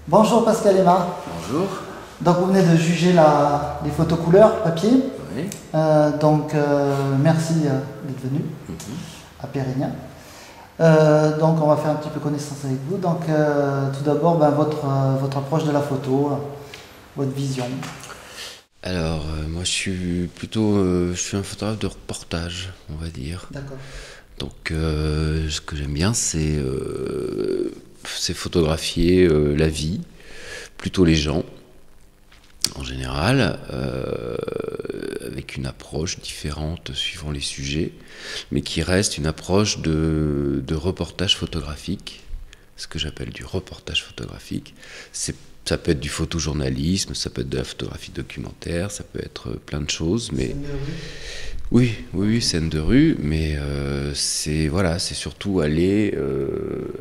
Bonjour Pascal Emma. Bonjour. Donc vous venez de juger les photos couleurs papier. Oui. Merci d'être venu à Pérignan. Donc on va faire un petit peu connaissance avec vous. Donc tout d'abord votre approche de la photo, votre vision. Alors moi je suis un photographe de reportage, on va dire. D'accord. Donc ce que j'aime bien c'est photographier la vie, plutôt les gens en général, avec une approche différente suivant les sujets, mais qui reste une approche de reportage photographique, ce que j'appelle du reportage photographique. Ça peut être du photojournalisme, ça peut être de la photographie documentaire, ça peut être plein de choses, mais oui, scène de rue, mais c'est surtout aller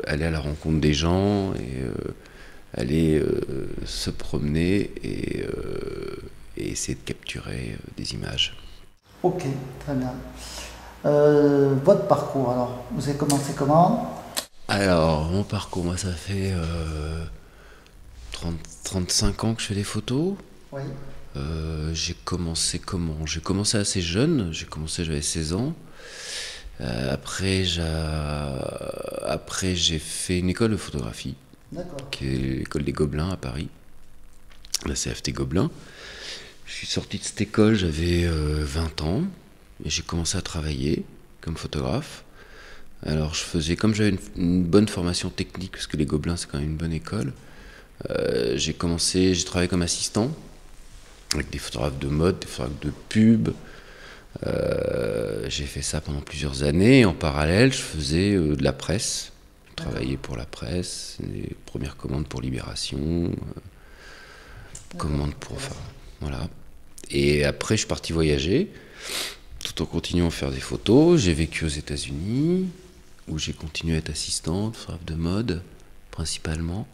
à la rencontre des gens et aller se promener et essayer de capturer des images. Ok, très bien. Votre parcours, alors, vous avez commencé comment? Alors, mon parcours, moi, ça fait 35 ans que je fais des photos. Oui. J'ai commencé comment? J'ai commencé assez jeune, j'avais 16 ans. Après, j'ai fait une école de photographie, qui est l'école des Gobelins à Paris, la CFT Gobelins. Je suis sorti de cette école, j'avais 20 ans, et j'ai commencé à travailler comme photographe. Alors comme j'avais une bonne formation technique, parce que les Gobelins c'est quand même une bonne école, j'ai travaillé comme assistant, avec des photographes de mode, des photographes de pub. J'ai fait ça pendant plusieurs années. En parallèle, je faisais de la presse. Je travaillais pour la presse, des premières commandes pour Libération, voilà. Et après, je suis parti voyager, tout en continuant à faire des photos. J'ai vécu aux États-Unis, où j'ai continué à être assistant, photographe de mode, principalement.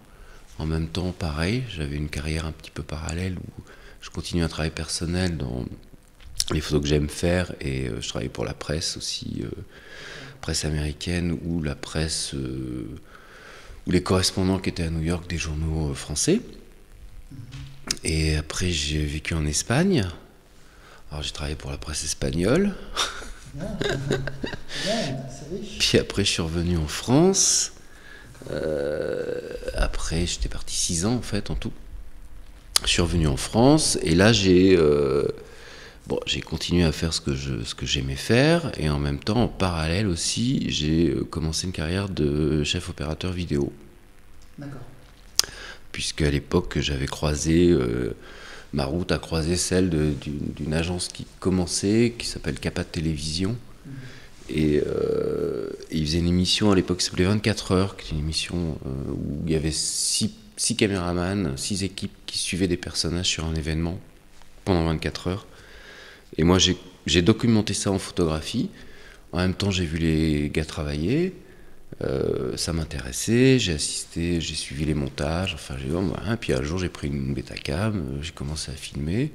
En même temps, pareil, j'avais une carrière un petit peu parallèle où je continue un travail personnel dans les photos que j'aime faire, et je travaille pour la presse aussi, presse américaine, ou la presse, ou les correspondants qui étaient à New York des journaux français. Et après j'ai vécu en Espagne. Alors j'ai travaillé pour la presse espagnole. Puis après je suis revenu en France. Après j'étais parti 6 ans en fait en tout. Je suis revenu en France et là j'ai continué à faire ce que j'aimais faire, et en même temps en parallèle aussi j'ai commencé une carrière de chef opérateur vidéo. D'accord. Puisque à l'époque j'avais croisé, ma route a croisé celle d'une agence qui commençait, qui s'appelle Capa Télévision. Et il faisait une émission à l'époque qui s'appelait 24 heures, qui était une émission où il y avait 6 caméramans, 6 équipes qui suivaient des personnages sur un événement pendant 24 heures. Et moi j'ai documenté ça en photographie. En même temps j'ai vu les gars travailler. Ça m'intéressait, j'ai assisté, j'ai suivi les montages, enfin puis un jour j'ai pris une Betacam, j'ai commencé à filmer,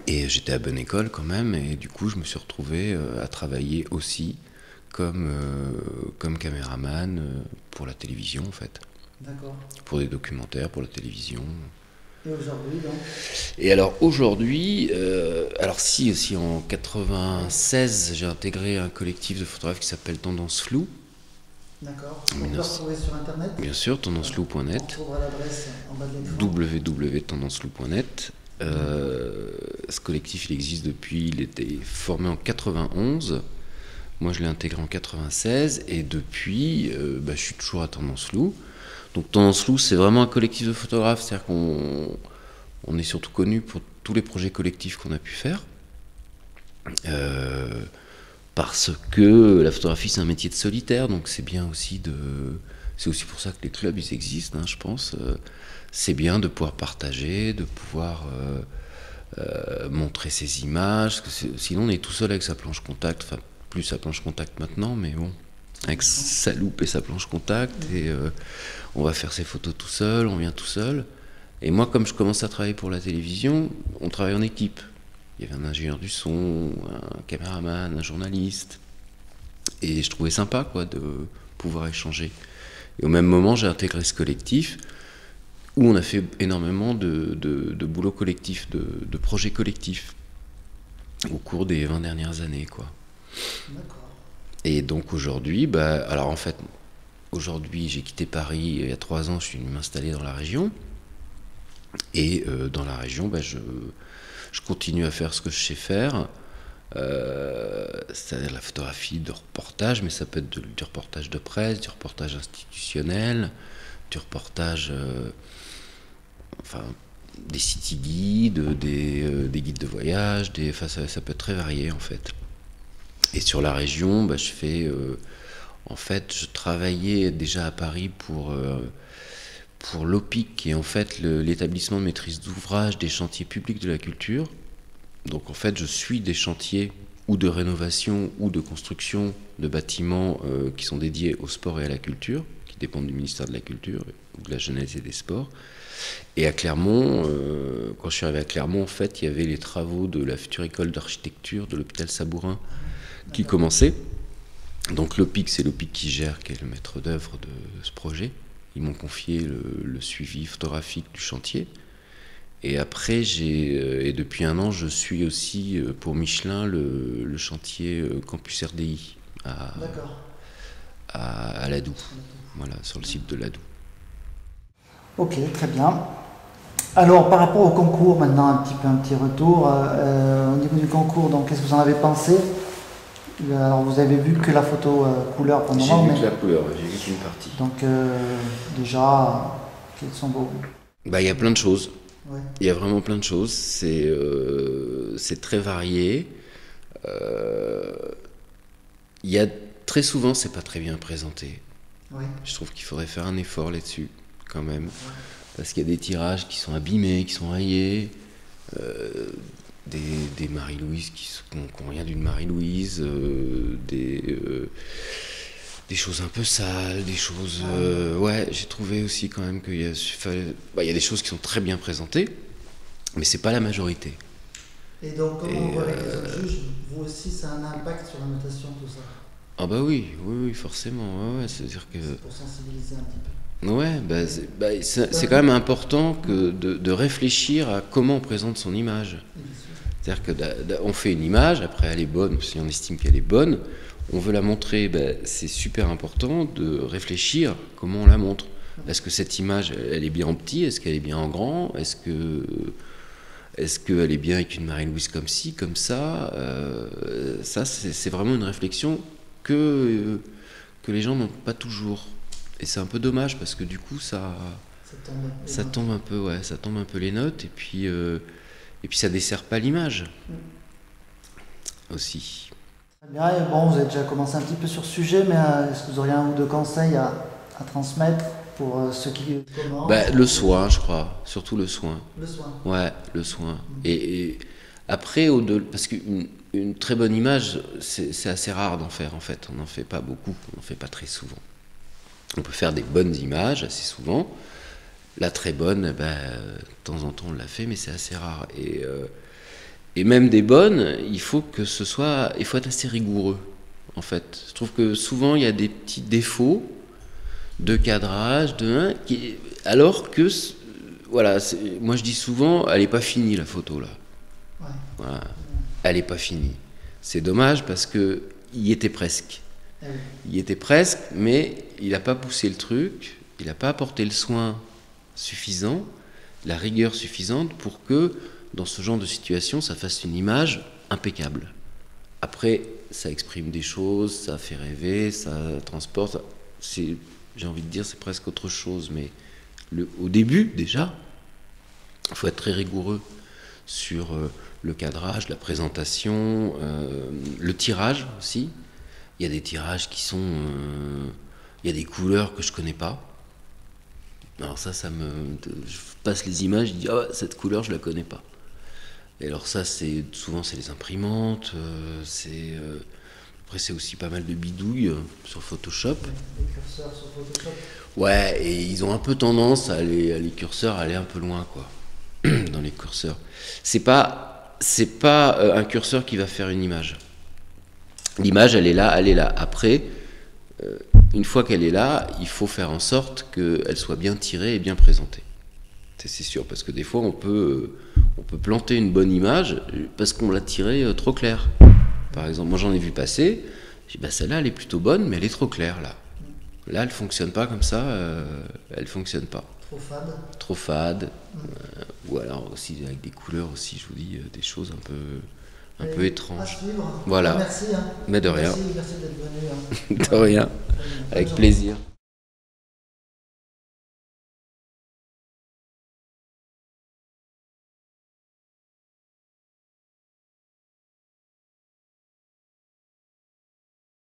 et j'étais à bonne école quand même, et du coup je me suis retrouvé à travailler aussi comme caméraman pour la télévision en fait. D'accord. Pour des documentaires, pour la télévision. Et aujourd'hui donc? Et alors aujourd'hui, aussi en 96 j'ai intégré un collectif de photographes qui s'appelle Tendance Floue. D'accord. On peut retrouver sur internet? Bien sûr, tendanceloue.net. On trouvera l'adresse en bas de l'écran. www.tendanceloue.net. Ce collectif, il était formé en 91. Moi, je l'ai intégré en 96, et depuis, je suis toujours à Tendance Floue. Donc Tendance Floue, c'est vraiment un collectif de photographes, c'est-à-dire qu'on est surtout connu pour tous les projets collectifs qu'on a pu faire. Parce que la photographie c'est un métier de solitaire, donc c'est bien aussi c'est aussi pour ça que les clubs ils existent, je pense. C'est bien de pouvoir partager, de pouvoir montrer ses images, parce que sinon on est tout seul avec sa planche contact, enfin plus sa planche contact maintenant, mais bon, avec sa loupe et sa planche contact, et on va faire ses photos tout seul, on vient tout seul. Et moi, comme je commence à travailler pour la télévision, on travaille en équipe. Il y avait un ingénieur du son, un caméraman, un journaliste. Et je trouvais sympa quoi, de pouvoir échanger. Et au même moment, j'ai intégré ce collectif où on a fait énormément de boulot collectif, de projets collectifs au cours des 20 dernières années, quoi. D'accord. Et donc aujourd'hui, bah, alors en fait, aujourd'hui j'ai quitté Paris il y a 3 ans, je suis venu m'installer dans la région. Et dans la région, bah, je continue à faire ce que je sais faire, c'est-à-dire la photographie de reportage, mais ça peut être du reportage de presse, du reportage institutionnel, du reportage, enfin, des city guides, des guides de voyage, enfin, ça peut être très varié en fait. Et sur la région, bah, je fais, en fait, je travaillais déjà à Paris pour l'OPIC, qui est en fait l'établissement de maîtrise d'ouvrage des chantiers publics de la culture. Donc en fait, je suis des chantiers ou de rénovation ou de construction de bâtiments qui sont dédiés au sport et à la culture, qui dépendent du ministère de la Culture ou de la Jeunesse et des Sports. Et à Clermont, quand je suis arrivé à Clermont, en fait, il y avait les travaux de la future école d'architecture de l'hôpital Sabourin qui commençaient. Donc l'OPIC, c'est l'OPIC qui gère, qui est le maître d'œuvre de ce projet. Ils m'ont confié le suivi photographique du chantier. Et après, et depuis 1 an, je suis aussi pour Michelin le chantier Campus RDI à Ladoux. Voilà, sur le site de Ladoux. Ok, très bien. Alors, par rapport au concours, maintenant, un petit retour. Au niveau du concours, donc, qu'est-ce que vous en avez pensé? Alors, vous avez vu que la photo couleur pour le moment. J'ai vu que la couleur, j'ai vu qu'une partie. Donc, déjà, quels sont vos... Bah, il y a plein de choses. Ouais. Il y a vraiment plein de choses. C'est très varié. Il y a très souvent, c'est pas très bien présenté. Ouais. Je trouve qu'il faudrait faire un effort là-dessus, quand même. Parce qu'il y a des tirages qui sont abîmés, qui sont rayés. Des Marie-Louise qui n'ont rien d'une Marie-Louise, des choses un peu sales, des choses... ouais, j'ai trouvé aussi quand même qu'il y a des choses qui sont très bien présentées, mais c'est pas la majorité. Et donc, comment on voit avec les autres juges, vous aussi, ça a un impact sur la notation, tout ça? Ah bah oui, forcément. Ouais, c'est-à-dire que... C'est pour sensibiliser un petit peu. Ouais, c'est quand même important de réfléchir à comment on présente son image. C'est-à-dire qu'on fait une image, après elle est bonne, si on estime qu'elle est bonne, on veut la montrer, c'est super important de réfléchir comment on la montre. Est-ce que cette image, elle est bien en petit? Est-ce qu'elle est bien en grand? Est-ce qu'elle est bien avec une Marie-Louise comme ci, comme ça? Ça, c'est vraiment une réflexion que les gens n'ont pas toujours. Et c'est un peu dommage parce que du coup, ça tombe un peu, ouais, ça tombe un peu les notes, et puis ça dessert pas l'image aussi. Très bien, et bon, vous avez déjà commencé un petit peu sur ce sujet, mais est-ce que vous auriez 1 ou 2 conseils à transmettre pour ceux qui commencent? Le soin, je crois, surtout le soin. Le soin. Ouais, le soin. Et après, parce qu'une très bonne image, c'est assez rare d'en faire en fait. On n'en fait pas beaucoup, on n'en fait pas très souvent. On peut faire des bonnes images assez souvent. La très bonne, de temps en temps on l'a fait, mais c'est assez rare. Et même des bonnes, il faut être assez rigoureux, en fait. Je trouve que souvent il y a des petits défauts de cadrage, alors que, voilà, moi je dis souvent, elle n'est pas finie la photo là. Ouais. Voilà. Elle n'est pas finie. C'est dommage parce que il y était presque. Il y était presque, mais il n'a pas poussé le truc, il n'a pas apporté le soin suffisant, la rigueur suffisante pour que, dans ce genre de situation, ça fasse une image impeccable. Après, ça exprime des choses, ça fait rêver, ça transporte. J'ai envie de dire, c'est presque autre chose, mais au début, déjà, il faut être très rigoureux sur le cadrage, la présentation, le tirage aussi. Il y a des tirages qui sont... il y a des couleurs que je connais pas. Alors ça je passe les images, je dis, ah, cette couleur, je la connais pas. Et alors ça, souvent, c'est les imprimantes, après, c'est aussi pas mal de bidouilles sur Photoshop. Les curseurs sur Photoshop. Ouais, et ils ont un peu tendance les curseurs à aller un peu loin, quoi, dans les curseurs. C'est pas c'est pas un curseur qui va faire une image. L'image, elle est là, elle est là. Après, une fois qu'elle est là, il faut faire en sorte qu'elle soit bien tirée et bien présentée. C'est sûr, parce que des fois, on peut planter une bonne image parce qu'on l'a tirée trop claire. Par exemple, moi j'en ai vu passer, j'ai dit, bah, celle-là, elle est plutôt bonne, mais elle est trop claire, là. Là, elle fonctionne pas comme ça, elle fonctionne pas. Trop fade. Trop fade, ou alors aussi avec des couleurs aussi, je vous dis, des choses un peu étranges. À suivre. Voilà. Merci. Hein. Mais de rien. Merci d'être venu. Hein. De rien. Avec plaisir.